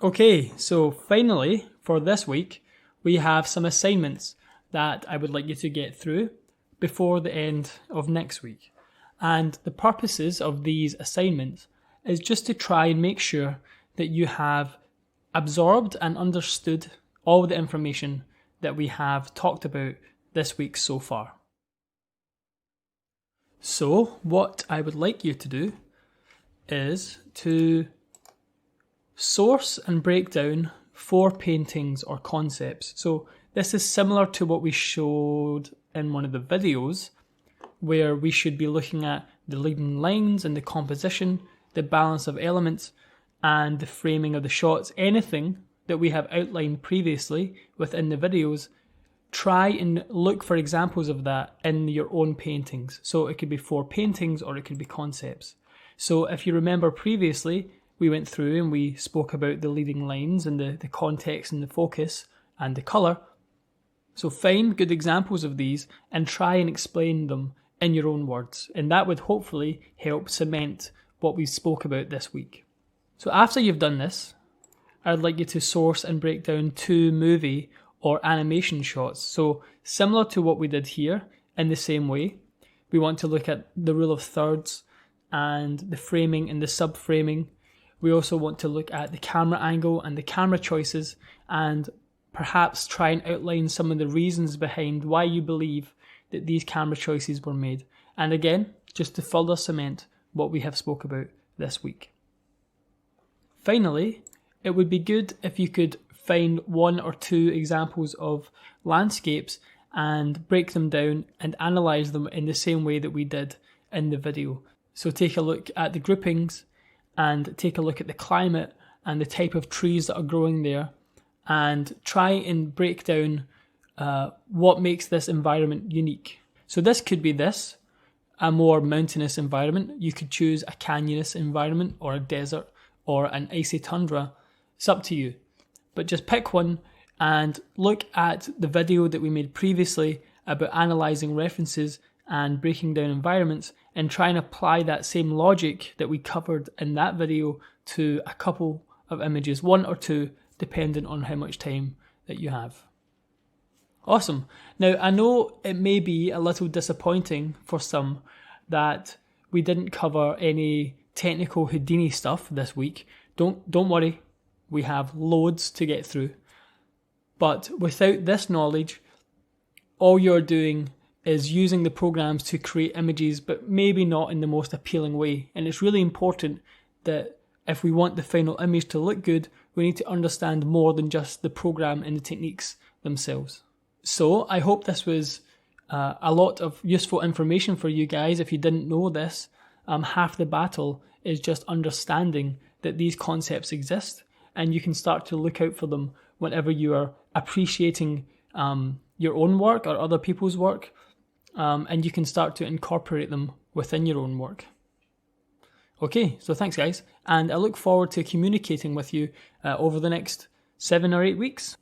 Okay, so finally for this week, we have some assignments that I would like you to get through before the end of next week. And the purposes of these assignments is just to try and make sure that you have absorbed and understood all the information that we have talked about this week so far. So what I would like you to do is to source and break down 4 paintings or concepts. So this is similar to what we showed in one of the videos, where we should be looking at the leading lines and the composition, the balance of elements, and the framing of the shots. Anything that we have outlined previously within the videos, try and look for examples of that in your own paintings. So it could be 4 paintings or it could be concepts. So if you remember previously, we went through and we spoke about the leading lines and the context and the focus and the colour. So find good examples of these and try and explain them in your own words. And that would hopefully help cement what we spoke about this week. So after you've done this, I'd like you to source and break down 2 movie or animation shots. So similar to what we did here, in the same way, we want to look at the rule of thirds and the framing and the sub-framing. We also want to look at the camera angle and the camera choices and perhaps try and outline some of the reasons behind why you believe that these camera choices were made. And again, just to further cement what we have spoke about this week. Finally, it would be good if you could find 1 or 2 examples of landscapes and break them down and analyse them in the same way that we did in the video. So take a look at the groupings and take a look at the climate and the type of trees that are growing there, and try and break down what makes this environment unique. So this could be a more mountainous environment. You could choose a canyonous environment or a desert or an icy tundra. It's up to you. But just pick one and look at the video that we made previously about analysing references and breaking down environments, and try and apply that same logic that we covered in that video to a couple of images, 1 or 2, depending on how much time that you have. Awesome. Now, I know it may be a little disappointing for some that we didn't cover any technical Houdini stuff this week. Don't worry, we have loads to get through. But without this knowledge, all you're doing is using the programs to create images, but maybe not in the most appealing way. And it's really important that if we want the final image to look good, we need to understand more than just the program and the techniques themselves. So I hope this was a lot of useful information for you guys. If you didn't know this, half the battle is just understanding that these concepts exist, and you can start to look out for them whenever you are appreciating your own work or other people's work, and you can start to incorporate them within your own work. Okay, so thanks guys, and I look forward to communicating with you over the next 7 or 8 weeks.